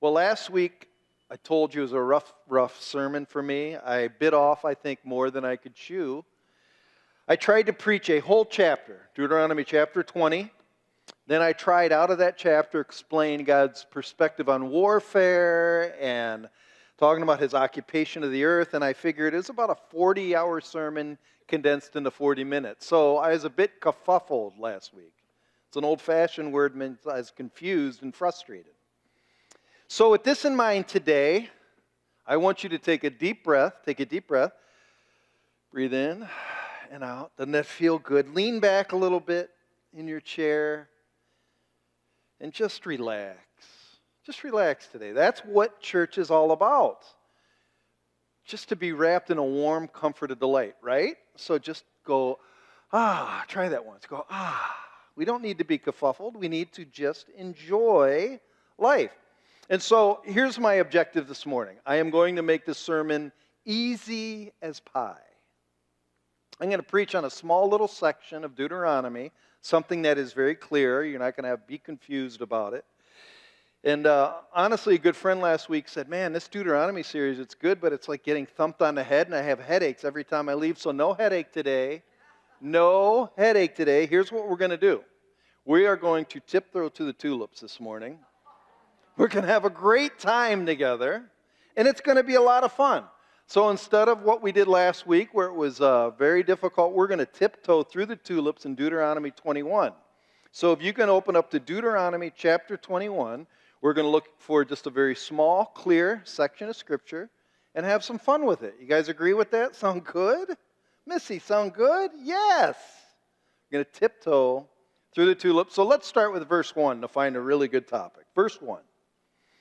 Well, last week I told you it was a rough sermon for me. I bit off, I think, more than I could chew. I tried to preach a whole chapter, Deuteronomy chapter 20. Then I tried out of that chapter explain God's perspective on warfare and talking about his occupation of the earth. And I figured it was about a 40-hour sermon condensed into 40 minutes. So I was a bit kerfuffled last week. It's an old-fashioned word, means I was confused and frustrated. So with this in mind today, I want you to take a deep breath. Take a deep breath. Breathe in and out. Doesn't that feel good? Lean back a little bit in your chair and just relax. Just relax today. That's what church is all about. Just to be wrapped in a warm comfort of delight, right? So just go, try that once. Go, We don't need to be kerfuffled. We need to just enjoy life. And so here's my objective this morning. I am going to make this sermon easy as pie. I'm going to preach on a small little section of Deuteronomy, something that is very clear. You're not going to be confused about it. And honestly, a good friend last week said, man, this Deuteronomy series, it's good, but it's like getting thumped on the head, and I have headaches every time I leave, so no headache today. No headache today. Here's what we're going to do. We are going to tiptoe to the tulips this morning. We're going to have a great time together, and it's going to be a lot of fun. So instead of what we did last week, where it was very difficult, we're going to tiptoe through the tulips in Deuteronomy 21. So if you can open up to Deuteronomy chapter 21, we're going to look for just a very small, clear section of Scripture and have some fun with it. You guys agree with that? Sound good? Missy, sound good? Yes. We're going to tiptoe through the tulips. So let's start with verse 1 to find a really good topic. Verse 1.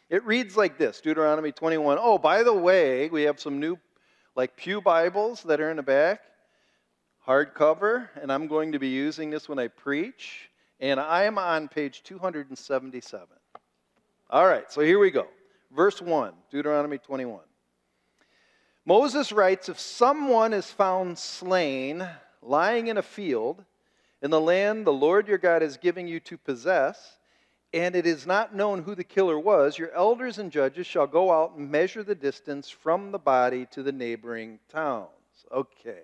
It reads like this, Deuteronomy 21. Oh, by the way, we have some new pew Bibles that are in the back, hardcover, and I'm going to be using this when I preach, and I am on page 277. All right, so here we go. Verse 1, Deuteronomy 21. Moses writes, if someone is found slain, lying in a field, in the land the Lord your God is giving you to possess, and it is not known who the killer was, your elders and judges shall go out and measure the distance from the body to the neighboring towns. Okay.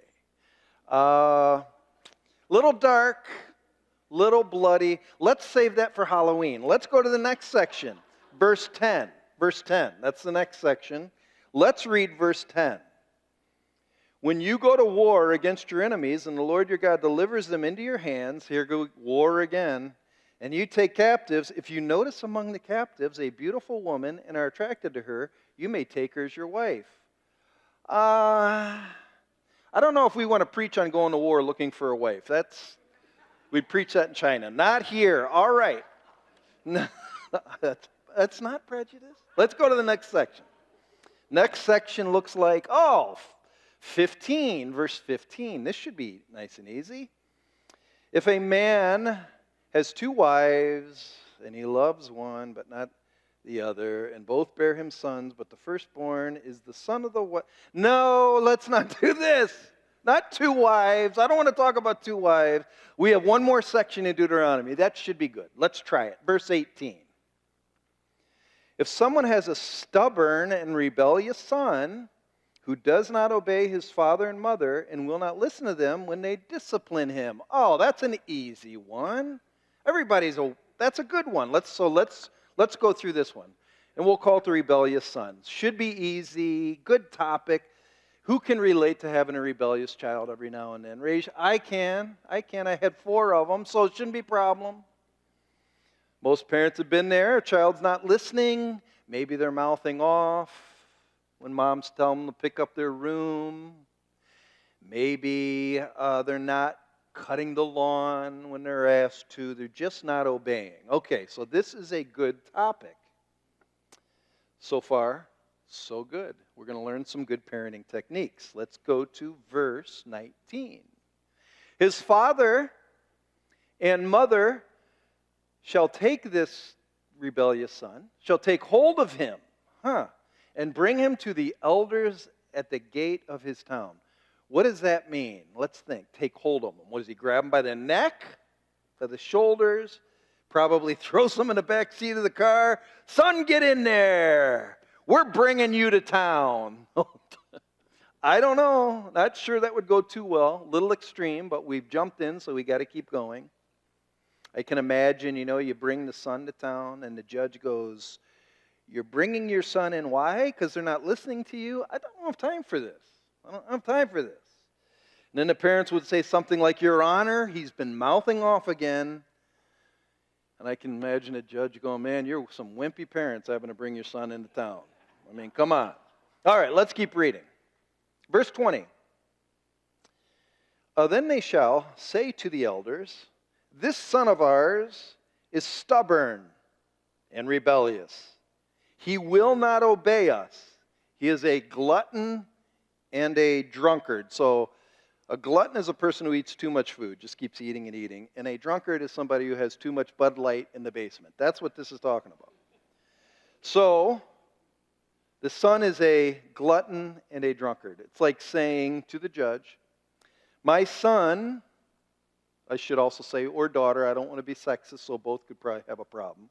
Little dark, little bloody. Let's save that for Halloween. Let's go to the next section. Verse 10. Verse 10. That's the next section. Let's read verse 10. When you go to war against your enemies and the Lord your God delivers them into your hands, here go war again, and you take captives, if you notice among the captives a beautiful woman and are attracted to her, you may take her as your wife. I don't know if we want to preach on going to war looking for a wife. We'd preach that in China. Not here. All right. No, that's not prejudice. Let's go to the next section. Next section looks like, 15, verse 15. This should be nice and easy. If a man has two wives, and he loves one, but not the other, and both bear him sons, but the firstborn is the son of the wife. No, let's not do this. Not two wives. I don't want to talk about two wives. We have one more section in Deuteronomy. That should be good. Let's try it. Verse 18. If someone has a stubborn and rebellious son who does not obey his father and mother and will not listen to them when they discipline him. Oh, that's an easy one. That's a good one. Let's go through this one. And we'll call it the rebellious sons. Should be easy, good topic. Who can relate to having a rebellious child every now and then? I can. I had 4 of them, so it shouldn't be a problem. Most parents have been there. A child's not listening. Maybe they're mouthing off when moms tell them to pick up their room. Maybe they're not cutting the lawn when they're asked to. They're just not obeying. Okay, so this is a good topic. So far, so good. We're going to learn some good parenting techniques. Let's go to verse 19. His father and mother shall take this rebellious son, shall take hold of him, and bring him to the elders at the gate of his town. What does that mean? Let's think. Take hold of him. What does he grab him by the neck, by the shoulders, Probably throws him in the back seat of the car. Son, get in there. We're bringing you to town. I don't know. Not sure that would go too well. A little extreme, but we've jumped in, so we got to keep going. I can imagine, you bring the son to town, and the judge goes, "You're bringing your son in. Why? Because they're not listening to you? I don't have time for this. I don't have time for this." And then the parents would say something like, "Your Honor, he's been mouthing off again." And I can imagine a judge going, "Man, you're some wimpy parents having to bring your son into town. I mean, come on." All right, let's keep reading. Verse 20. Then they shall say to the elders, "This son of ours is stubborn and rebellious. He will not obey us. He is a glutton and a drunkard." So a glutton is a person who eats too much food, just keeps eating and eating. And a drunkard is somebody who has too much Bud Light in the basement. That's what this is talking about. So the son is a glutton and a drunkard. It's like saying to the judge, "My son," I should also say, or daughter, I don't want to be sexist, so both could probably have a problem.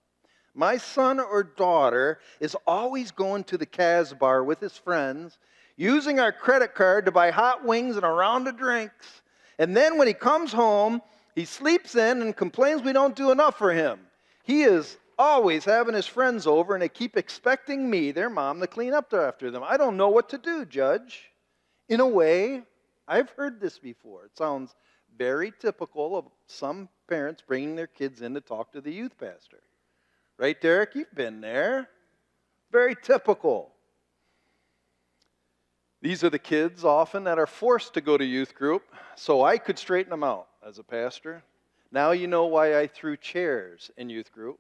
"My son or daughter is always going to the Kaz bar with his friends, using our credit card to buy hot wings and a round of drinks. And then when he comes home, he sleeps in and complains we don't do enough for him. He is always having his friends over, and they keep expecting me, their mom, to clean up after them. I don't know what to do, Judge." In a way, I've heard this before. It sounds very typical of some parents bringing their kids in to talk to the youth pastor. Right, Derek? You've been there. Very typical. These are the kids often that are forced to go to youth group, so I could straighten them out as a pastor. Now you know why I threw chairs in youth group.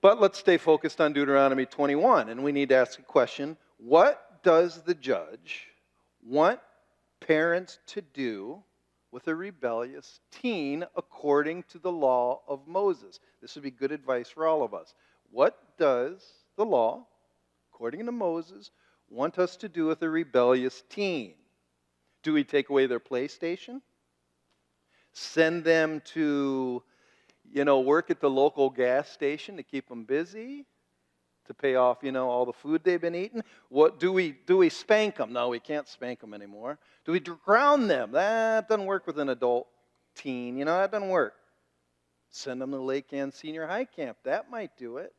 But let's stay focused on Deuteronomy 21, and we need to ask a question. What does the judge want parents to do with a rebellious teen according to the law of Moses? This would be good advice for all of us. What does the law, according to Moses, want us to do with a rebellious teen? Do we take away their PlayStation? Send them to, work at the local gas station to keep them busy? To pay off, all the food they've been eating? What do we spank them? No, we can't spank them anymore. Do we ground them? That doesn't work with an adult teen. That doesn't work. Send them to Lake Ann Senior High Camp. That might do it.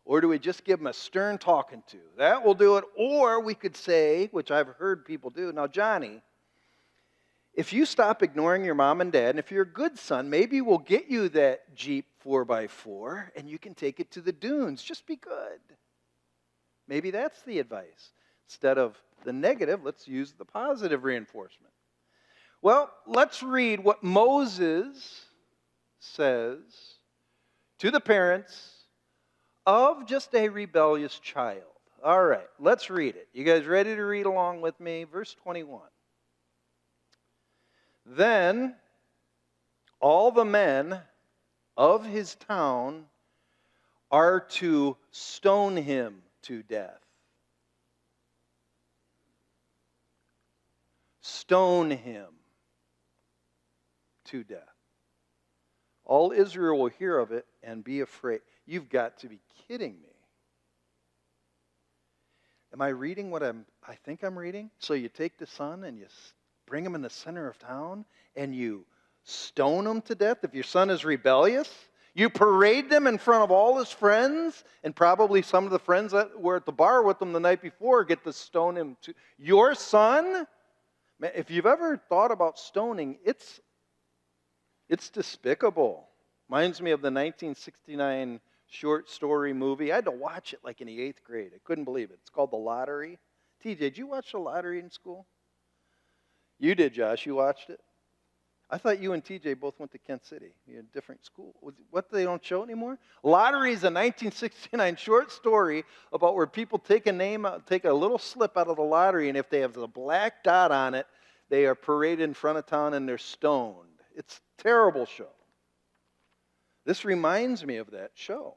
Or do we just give them a stern talking to? That will do it. Or we could say, which I've heard people do, "Now, Johnny, if you stop ignoring your mom and dad, and if you're a good son, maybe we'll get you that Jeep 4x4, and you can take it to the dunes. Just be good." Maybe that's the advice. Instead of the negative, let's use the positive reinforcement. Well, let's read what Moses says to the parents of just a rebellious child. All right, let's read it. You guys ready to read along with me? Verse 21. "Then all the men of his town are to stone him to death." Stone him to death. "All Israel will hear of it and be afraid." You've got to be kidding me. Am I reading what I think I'm reading? So you take the son and you bring him in the center of town and you stone him to death if your son is rebellious? You parade them in front of all his friends, and probably some of the friends that were at the bar with him the night before get to stone him to your son? Man, if you've ever thought about stoning, it's despicable. Reminds me of the 1969 short story movie. I had to watch it like in the 8th grade. I couldn't believe it. It's called The Lottery. TJ, did you watch The Lottery in school? You did, Josh. You watched it? I thought you and TJ both went to Kent City. You're in a different school. What, they don't show anymore? Lottery is a 1969 short story about where people take a little slip out of the lottery, and if they have the black dot on it, they are paraded in front of town and they're stoned. It's a terrible show. This reminds me of that show.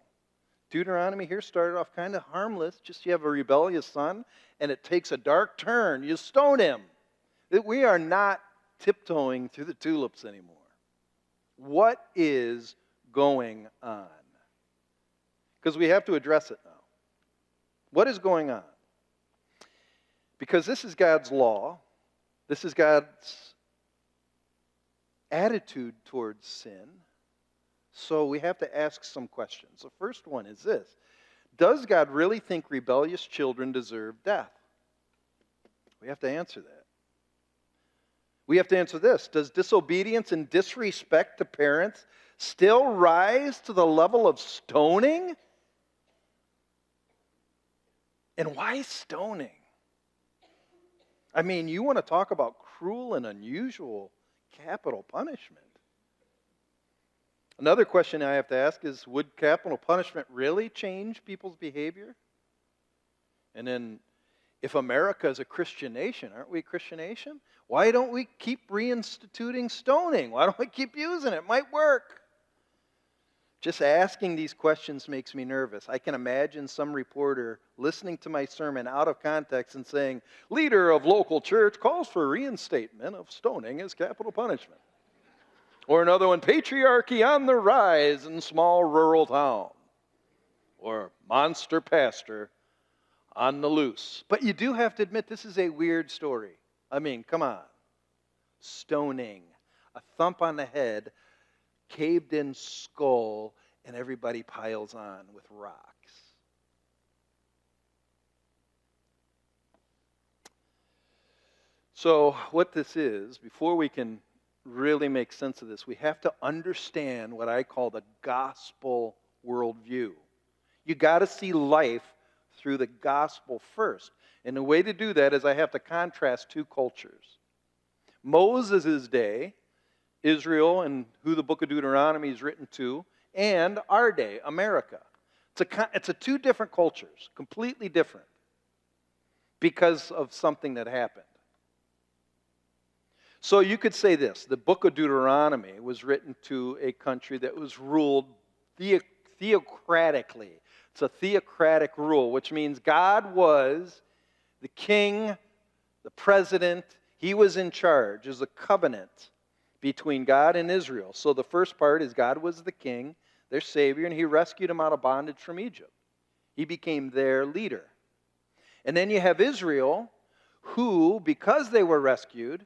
Deuteronomy here started off kind of harmless. Just you have a rebellious son, and it takes a dark turn. You stone him. We are not tiptoeing through the tulips anymore. What is going on? Because we have to address it now. What is going on? Because this is God's law. This is God's attitude towards sin. So we have to ask some questions. The first one is this: does God really think rebellious children deserve death? We have to answer that. We have to answer this: does disobedience and disrespect to parents still rise to the level of stoning? And why stoning? I mean, you want to talk about cruel and unusual capital punishment. Another question I have to ask is, would capital punishment really change people's behavior? And then, if America is a Christian nation, aren't we a Christian nation? Why don't we keep reinstituting stoning? Why don't we keep using it? It might work. Just asking these questions makes me nervous. I can imagine some reporter listening to my sermon out of context and saying, leader of local church calls for reinstatement of stoning as capital punishment. Or another one, patriarchy on the rise in small rural town. Or monster pastor on the loose. But you do have to admit, this is a weird story. I mean, come on. Stoning. A thump on the head, caved in skull, and everybody piles on with rocks. So what this is, before we can really make sense of this, we have to understand what I call the gospel worldview. You got to see life through the gospel first. And the way to do that is I have to contrast two cultures. Moses' day, Israel, and who the book of Deuteronomy is written to, and our day, America. It's a two different cultures, completely different, because of something that happened. So you could say this: the book of Deuteronomy was written to a country that was ruled theocratically. It's a theocratic rule, which means God was the king, the president. He was in charge. There's a covenant between God and Israel. So the first part is God was the king, their savior, and he rescued them out of bondage from Egypt. He became their leader. And then you have Israel, who, because they were rescued,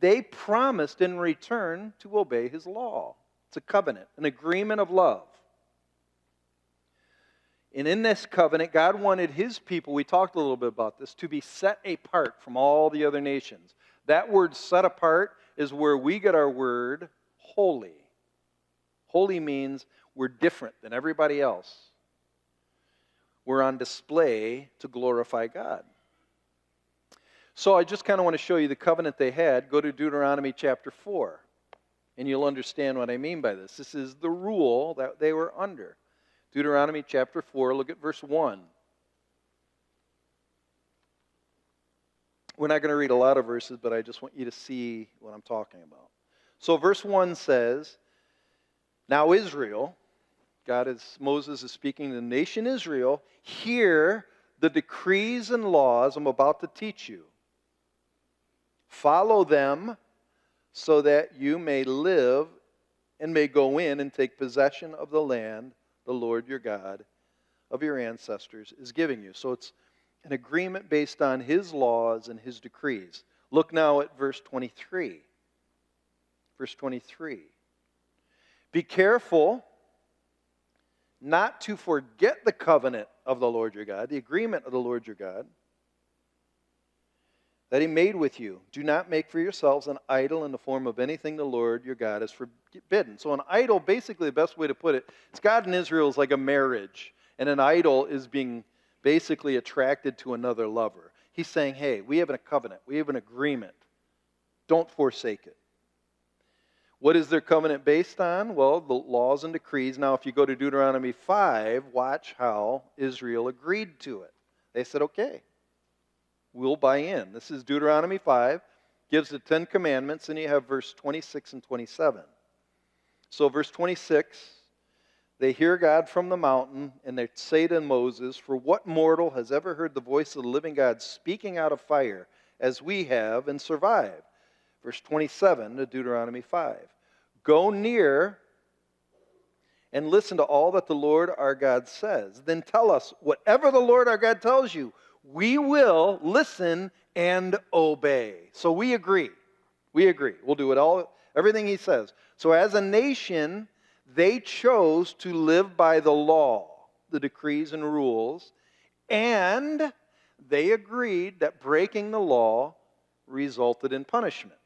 they promised in return to obey his law. It's a covenant, an agreement of love. And in this covenant, God wanted his people, we talked a little bit about this, to be set apart from all the other nations. That word set apart is where we get our word holy. Holy means we're different than everybody else. We're on display to glorify God. So I just kind of want to show you the covenant they had. Go to Deuteronomy chapter 4, and you'll understand what I mean by this. This is the rule that they were under. Deuteronomy chapter 4, look at verse 1. We're not going to read a lot of verses, but I just want you to see what I'm talking about. So verse 1 says, now Israel, Moses is speaking to the nation Israel, hear the decrees and laws I'm about to teach you. Follow them so that you may live and may go in and take possession of the land the Lord your God of your ancestors is giving you. So it's an agreement based on his laws and his decrees. Look now at verse 23. Verse 23. Be careful not to forget the covenant of the Lord your God, the agreement of the Lord your God, that he made with you. Do not make for yourselves an idol in the form of anything the Lord your God has forbidden. So an idol, basically the best way to put it, it's God and Israel is like a marriage. And an idol is being basically attracted to another lover. He's saying, hey, we have a covenant. We have an agreement. Don't forsake it. What is their covenant based on? Well, the laws and decrees. Now, if you go to Deuteronomy 5, watch how Israel agreed to it. They said, okay, we'll buy in. This is Deuteronomy 5, gives the 10 commandments, and you have verse 26 and 27. So verse 26, they hear God from the mountain, and they say to Moses, for what mortal has ever heard the voice of the living God speaking out of fire, as we have, and survived? Verse 27 to Deuteronomy 5. Go near and listen to all that the Lord our God says. Then tell us whatever the Lord our God tells you. We will listen and obey. So we agree. We agree. We'll do everything he says. So as a nation, they chose to live by the law, the decrees and rules, and they agreed that breaking the law resulted in punishment.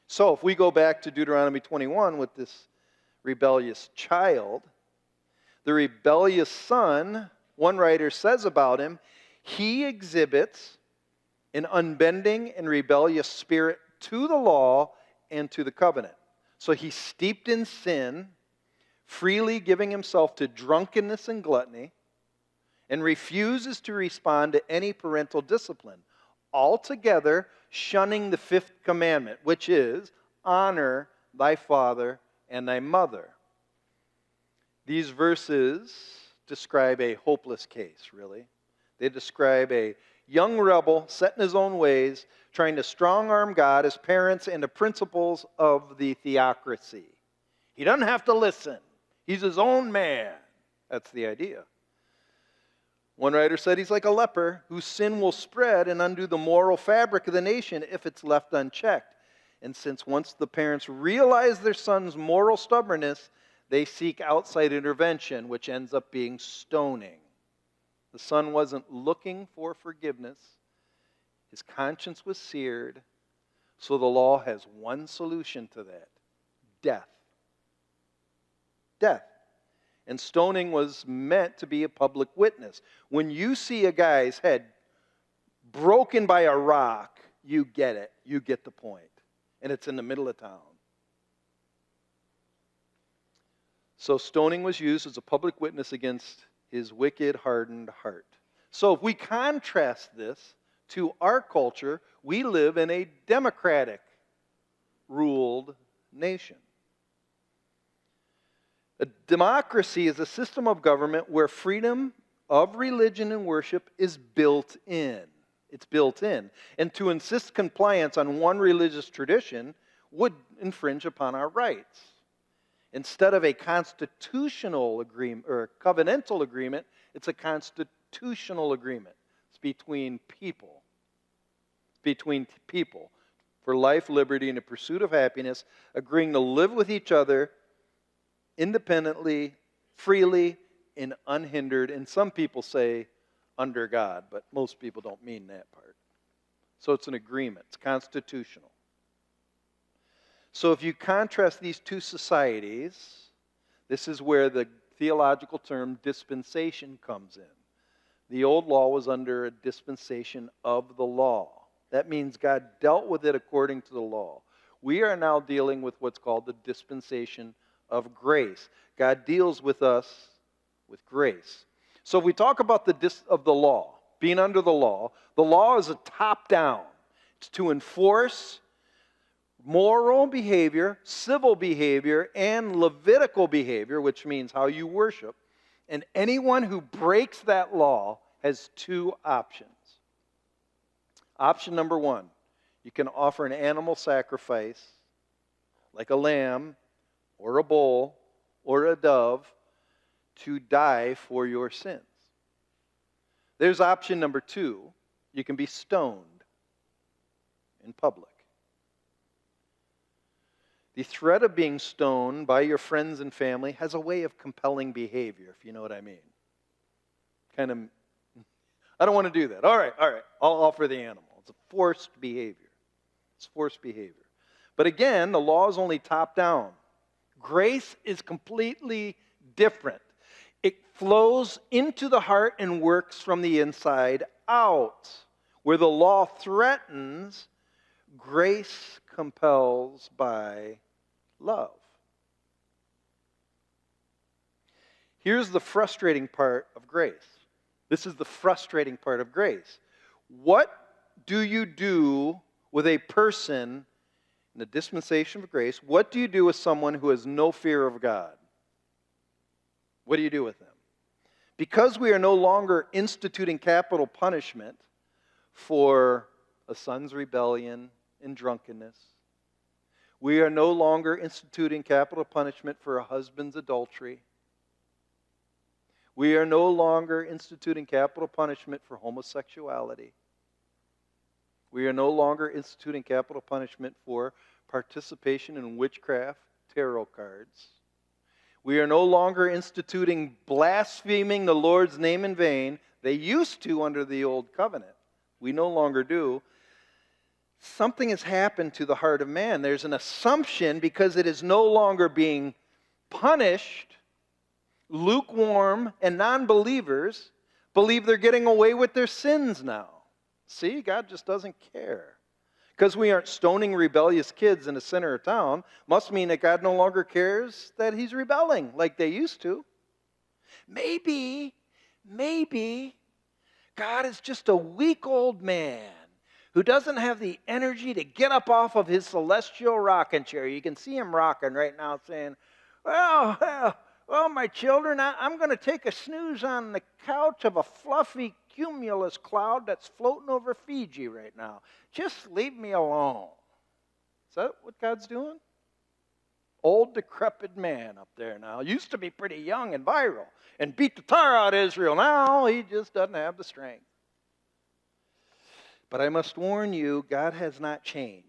So if we go back to Deuteronomy 21 with this rebellious child, the rebellious son, one writer says about him, he exhibits an unbending and rebellious spirit to the law and to the covenant. So he's steeped in sin, freely giving himself to drunkenness and gluttony, and refuses to respond to any parental discipline, altogether shunning the fifth commandment, which is, honor thy father and thy mother. These verses describe a hopeless case, really. They describe a young rebel set in his own ways, trying to strong-arm God, his parents, and the principles of the theocracy. He doesn't have to listen. He's his own man. That's the idea. One writer said he's like a leper whose sin will spread and undo the moral fabric of the nation if it's left unchecked. And since once the parents realize their son's moral stubbornness, they seek outside intervention, which ends up being stoning. The son wasn't looking for forgiveness. His conscience was seared. So the law has one solution to that: death. Death. And stoning was meant to be a public witness. When you see a guy's head broken by a rock, you get it. You get the point. And it's in the middle of town. So stoning was used as a public witness against his wicked, hardened heart. So if we contrast this to our culture, we live in a democratic ruled nation. A democracy is a system of government where freedom of religion and worship is built in. It's built in. And to insist compliance on one religious tradition would infringe upon our rights. Instead of a constitutional agreement or a covenantal agreement, it's a constitutional agreement. It's between people. Between people for life, liberty, and the pursuit of happiness, agreeing to live with each other independently, freely, and unhindered. And some people say under God, but most people don't mean that part. So it's an agreement. It's constitutional. So if you contrast these two societies, this is where the theological term dispensation comes in. The old law was under a dispensation of the law. That means God dealt with it according to the law. We are now dealing with what's called the dispensation of grace. God deals with us with grace. So if we talk about the law, being under the law is a top-down. It's to enforce moral behavior, civil behavior, and Levitical behavior, which means how you worship. And anyone who breaks that law has two options. Option number one, you can offer an animal sacrifice, like a lamb, or a bull, or a dove, to die for your sins. There's option number two, you can be stoned in public. The threat of being stoned by your friends and family has a way of compelling behavior, if you know what I mean. I don't want to do that. All right, I'll offer the animal. It's a forced behavior. It's forced behavior. But again, the law is only top down. Grace is completely different. It flows into the heart and works from the inside out. Where the law threatens, grace compels by love. Here's the frustrating part of grace. This is the frustrating part of grace. What do you do with a person in the dispensation of grace? What do you do with someone who has no fear of God? What do you do with them? Because we are no longer instituting capital punishment for a son's rebellion and drunkenness, We are no longer instituting capital punishment for a husband's adultery. We are no longer instituting capital punishment for homosexuality. We are no longer instituting capital punishment for participation in witchcraft, tarot cards. We are no longer instituting blaspheming the Lord's name in vain. They used to under the old covenant. We no longer do. Something has happened to the heart of man. There's an assumption because it is no longer being punished. Lukewarm and non-believers believe they're getting away with their sins now. See, God just doesn't care. Because we aren't stoning rebellious kids in the center of town must mean that God no longer cares that he's rebelling like they used to. Maybe God is just a weak old man who doesn't have the energy to get up off of his celestial rocking chair. You can see him rocking right now saying, well, my children, I'm going to take a snooze on the couch of a fluffy cumulus cloud that's floating over Fiji right now. Just leave me alone. Is that what God's doing? Old decrepit man up there now. Used to be pretty young and viral and beat the tar out of Israel. Now he just doesn't have the strength. But I must warn you, God has not changed.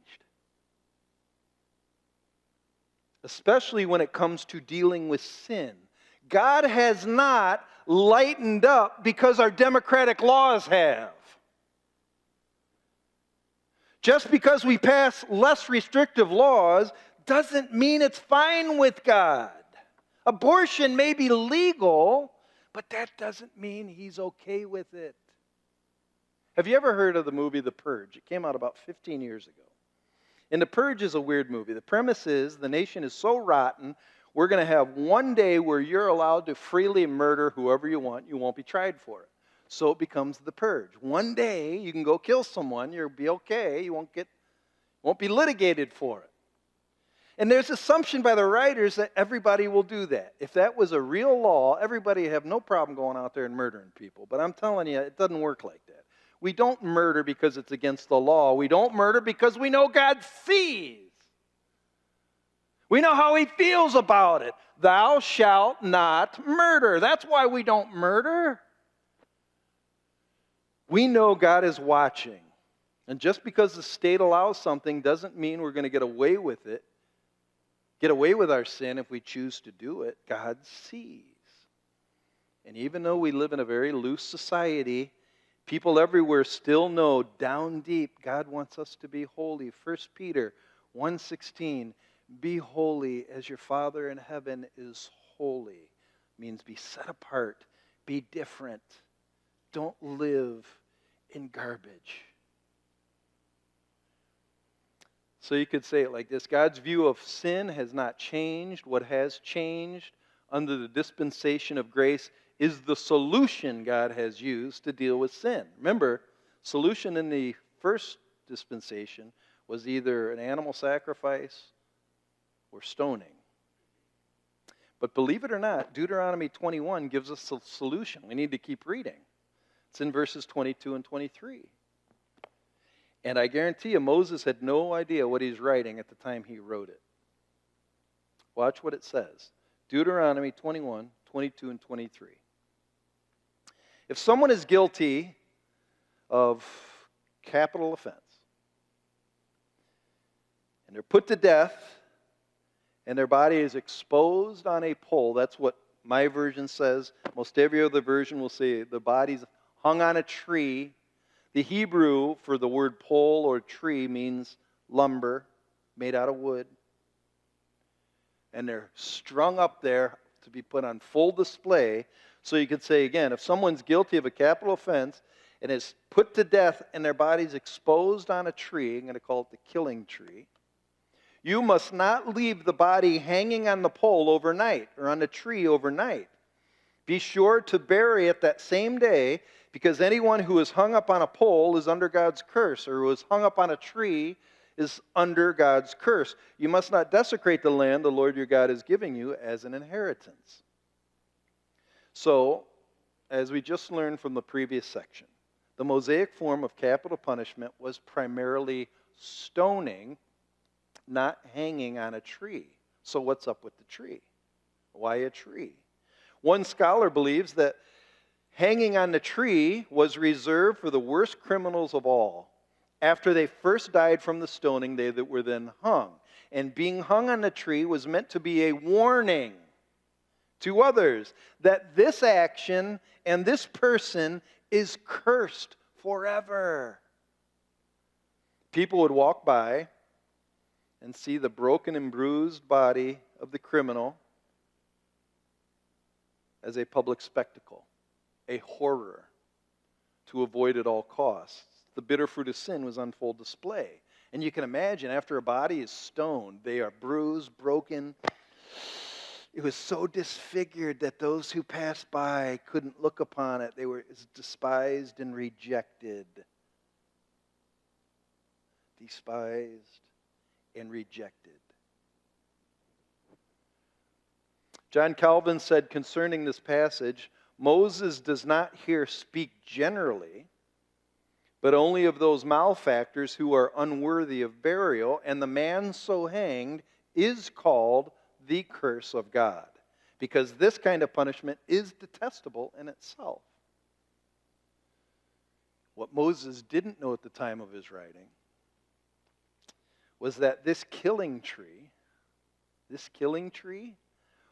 Especially when it comes to dealing with sin. God has not lightened up because our democratic laws have. Just because we pass less restrictive laws doesn't mean it's fine with God. Abortion may be legal, but that doesn't mean he's okay with it. Have you ever heard of the movie The Purge? It came out about 15 years ago. And The Purge is a weird movie. The premise is the nation is so rotten, we're going to have one day where you're allowed to freely murder whoever you want. You won't be tried for it. So it becomes The Purge. One day you can go kill someone. You'll be okay. You won't be litigated for it. And there's assumption by the writers that everybody will do that. If that was a real law, everybody would have no problem going out there and murdering people. But I'm telling you, it doesn't work like that. We don't murder because it's against the law. We don't murder because we know God sees. We know how he feels about it. Thou shalt not murder. That's why we don't murder. We know God is watching. And just because the state allows something doesn't mean we're going to get away with it. Get away with our sin if we choose to do it. God sees. And even though we live in a very loose society, people everywhere still know down deep God wants us to be holy. 1 Peter 1:16, be holy as your Father in heaven is holy. Means be set apart, be different. Don't live in garbage. So you could say it like this: God's view of sin has not changed. What has changed under the dispensation of grace is the solution God has used to deal with sin. Remember, solution in the first dispensation was either an animal sacrifice or stoning. But believe it or not, Deuteronomy 21 gives us a solution. We need to keep reading. It's in verses 22 and 23. And I guarantee you, Moses had no idea what he's writing at the time he wrote it. Watch what it says. Deuteronomy 21, 22 and 23. If someone is guilty of capital offense, and they're put to death, and their body is exposed on a pole, that's what my version says. Most every other version will say the body's hung on a tree. The Hebrew for the word pole or tree means lumber made out of wood. And they're strung up there to be put on full display. So you could say again, if someone's guilty of a capital offense and is put to death and their body's exposed on a tree, I'm going to call it the killing tree, you must not leave the body hanging on the pole overnight or on the tree overnight. Be sure to bury it that same day, because anyone who is hung up on a pole is under God's curse, or who is hung up on a tree is under God's curse. You must not desecrate the land the Lord your God is giving you as an inheritance. So, as we just learned from the previous section, the Mosaic form of capital punishment was primarily stoning not hanging on a tree. So what's up with the tree? Why a tree? One scholar believes that hanging on the tree was reserved for the worst criminals of all. After they first died from the stoning, they that were then hung. And being hung on the tree was meant to be a warning to others that this action and this person is cursed forever. People would walk by and see the broken and bruised body of the criminal as a public spectacle, a horror to avoid at all costs. The bitter fruit of sin was on full display. And you can imagine, after a body is stoned, they are bruised, broken. It was so disfigured that those who passed by couldn't look upon it. They were despised and rejected. Despised and rejected. John Calvin said concerning this passage, Moses does not here speak generally, but only of those malefactors who are unworthy of burial, and the man so hanged is called the curse of God, because this kind of punishment is detestable in itself. What Moses didn't know at the time of his writing was that this killing tree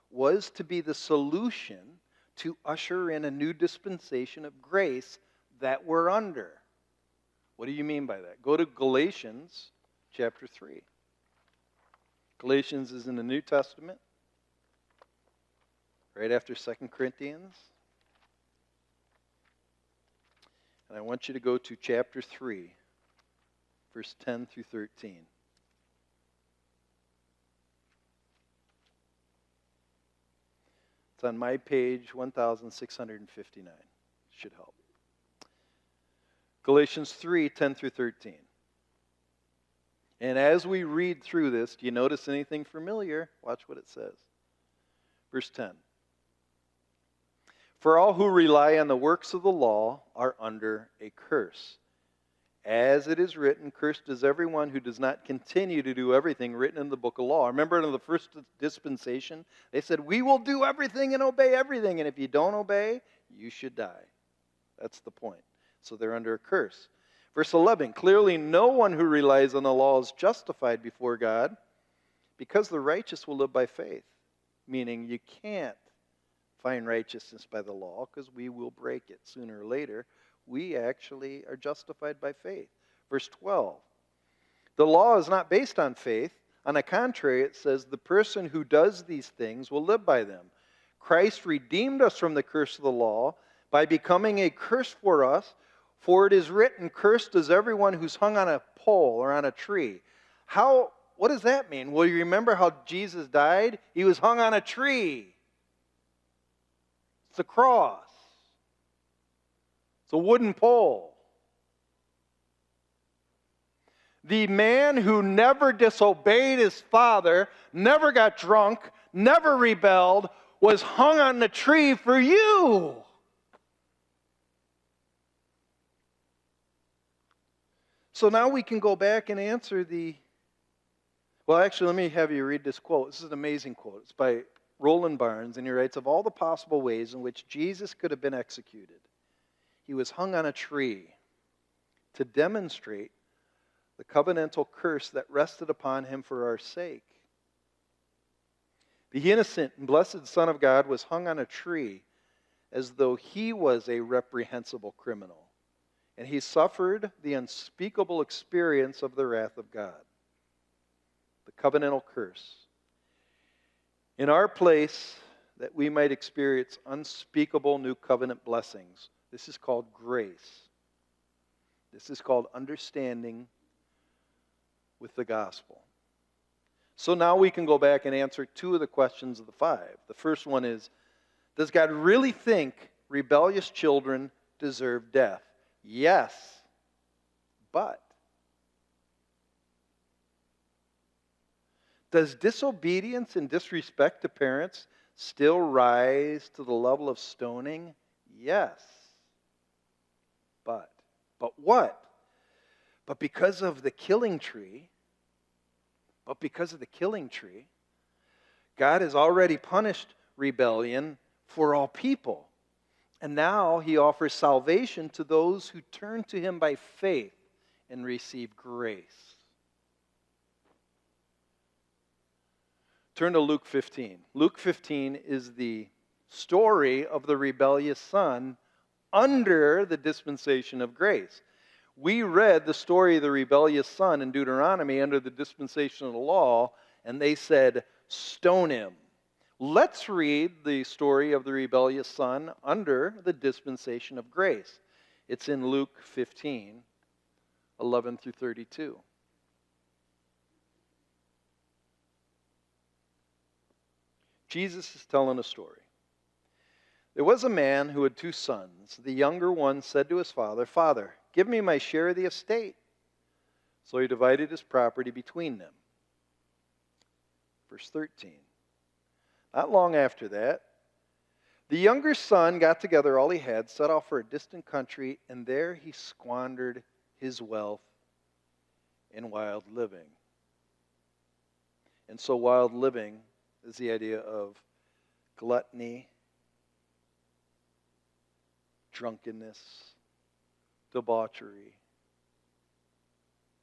was to be the solution to usher in a new dispensation of grace that we're under. What do you mean by that? Go to Galatians chapter 3. Galatians is in the New Testament, right after 2 Corinthians. And I want you to go to chapter 3, verse 10 through 13. It's on my page 1659. Should help. Galatians 3, 10 through 13. And as we read through this, do you notice anything familiar? Watch what it says. Verse 10. For all who rely on the works of the law are under a curse. As it is written, cursed is everyone who does not continue to do everything written in the book of law. Remember in the first dispensation, they said, we will do everything and obey everything. And if you don't obey, you should die. That's the point. So they're under a curse. Verse 11, clearly no one who relies on the law is justified before God, because the righteous will live by faith. Meaning you can't find righteousness by the law, because we will break it sooner or later. We actually are justified by faith. Verse 12, the law is not based on faith. On the contrary, it says the person who does these things will live by them. Christ redeemed us from the curse of the law by becoming a curse for us. For it is written, cursed is everyone who's hung on a pole or on a tree. What does that mean? Well, you remember how Jesus died? He was hung on a tree. It's a cross. It's a wooden pole. The man who never disobeyed his father, never got drunk, never rebelled, was hung on the tree for you. So now we can go back and answer well, actually, let me have you read this quote. This is an amazing quote. It's by Roland Barnes, and he writes, of all the possible ways in which Jesus could have been executed, he was hung on a tree to demonstrate the covenantal curse that rested upon him for our sake. The innocent and blessed Son of God was hung on a tree as though he was a reprehensible criminal. And he suffered the unspeakable experience of the wrath of God, the covenantal curse. In our place, that we might experience unspeakable new covenant blessings. This is called grace. This is called understanding with the gospel. So now we can go back and answer two of the questions of the five. The first one is, does God really think rebellious children deserve death? Yes, but does disobedience and disrespect to parents still rise to the level of stoning? Yes, but what? But because of the killing tree, But because of the killing tree, God has already punished rebellion for all people. And now he offers salvation to those who turn to him by faith and receive grace. Turn to Luke 15. Luke 15 is the story of the rebellious son under the dispensation of grace. We read the story of the rebellious son in Deuteronomy under the dispensation of the law, and they said, stone him. Let's read the story of the rebellious son under the dispensation of grace. It's in Luke 15, 11 through 32. Jesus is telling a story. There was a man who had 2 sons. The younger one said to his father, "Father, give me my share of the estate." So he divided his property between them. Verse 13. Not long after that, the younger son got together all he had, set off for a distant country, and there he squandered his wealth in wild living. And so wild living is the idea of gluttony, drunkenness, debauchery.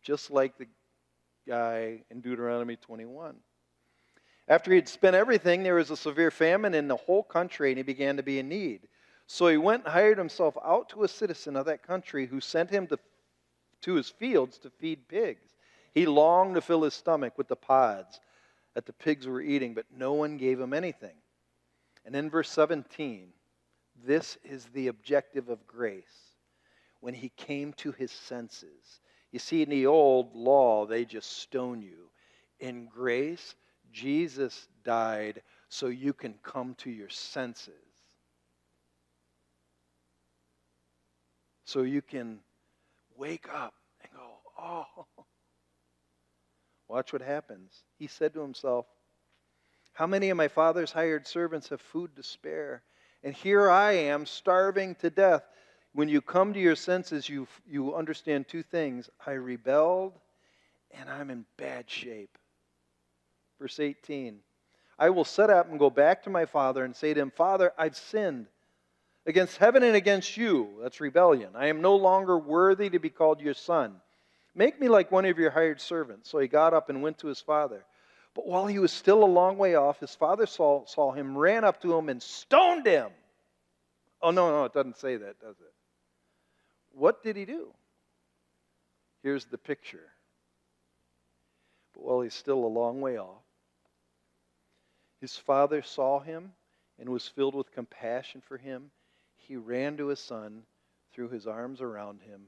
Just like the guy in Deuteronomy 21. After he had spent everything, there was a severe famine in the whole country, and he began to be in need. So he went and hired himself out to a citizen of that country who sent him to his fields to feed pigs. He longed to fill his stomach with the pods that the pigs were eating, but no one gave him anything. And in verse 17, this is the objective of grace. When he came to his senses. You see, in the old law, they just stone you. In grace, Jesus died so you can come to your senses. So you can wake up and go, oh. Watch what happens. He said to himself, how many of my father's hired servants have food to spare? And here I am, starving to death. When you come to your senses, you understand 2 things. I rebelled, and I'm in bad shape. Verse 18, I will set up and go back to my father and say to him, Father, I've sinned against heaven and against you. That's rebellion. I am no longer worthy to be called your son. Make me like one of your hired servants. So he got up and went to his father. But while he was still a long way off, his father saw him, ran up to him, and stoned him. Oh, no, it doesn't say that, does it? What did he do? Here's the picture. But while he's still a long way off, his father saw him and was filled with compassion for him. He ran to his son, threw his arms around him,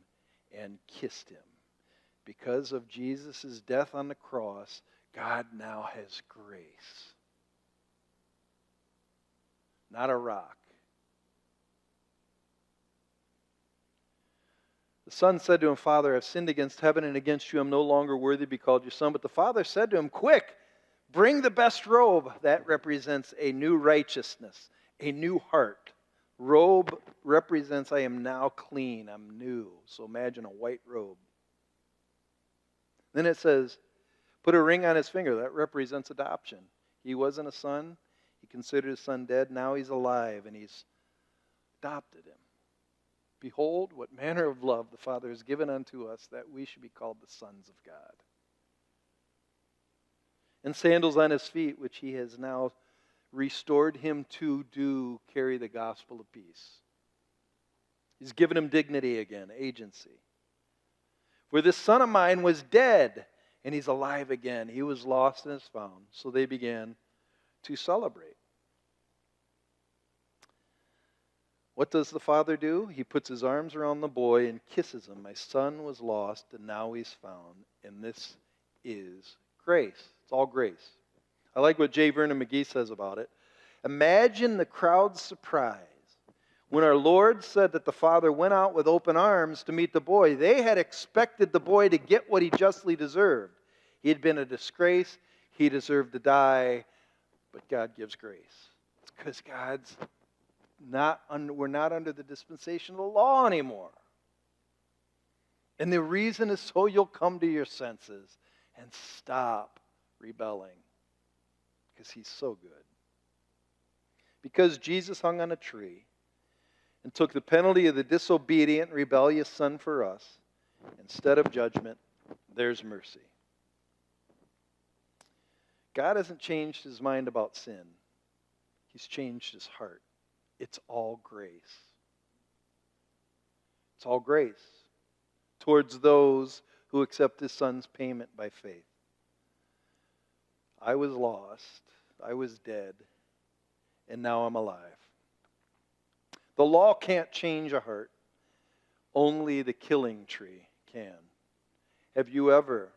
and kissed him. Because of Jesus' death on the cross, God now has grace. Not a rock. The son said to him, Father, I've sinned against heaven and against you. I'm no longer worthy to be called your son. But the father said to him, quick, bring the best robe. That represents a new righteousness, a new heart. Robe represents I am now clean, I'm new. So imagine a white robe. Then it says, put a ring on his finger. That represents adoption. He wasn't a son. He considered his son dead. Now he's alive, and he's adopted him. Behold, what manner of love the Father has given unto us, that we should be called the sons of God. And sandals on his feet, which he has now restored him to do carry the gospel of peace. He's given him dignity again, agency. For this son of mine was dead, and he's alive again. He was lost and is found. So they began to celebrate. What does the father do? He puts his arms around the boy and kisses him. My son was lost, and now he's found. And this is grace. It's all grace. I like what J. Vernon McGee says about it. Imagine the crowd's surprise when our Lord said that the father went out with open arms to meet the boy. They had expected the boy to get what he justly deserved. He had been a disgrace. He deserved to die. But God gives grace. It's because we're not under the dispensation of the law anymore. And the reason is so you'll come to your senses and stop rebelling, because he's so good. Because Jesus hung on a tree and took the penalty of the disobedient, rebellious son for us, instead of judgment, there's mercy. God hasn't changed his mind about sin. He's changed his heart. It's all grace. It's all grace towards those who accept his son's payment by faith. I was lost. I was dead. And now I'm alive. The law can't change a heart. Only the killing tree can. Have you ever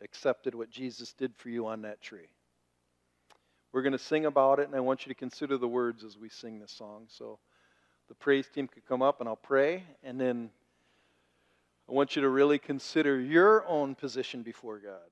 accepted what Jesus did for you on that tree? We're going to sing about it, and I want you to consider the words as we sing this song. So the praise team could come up, and I'll pray, and then I want you to really consider your own position before God.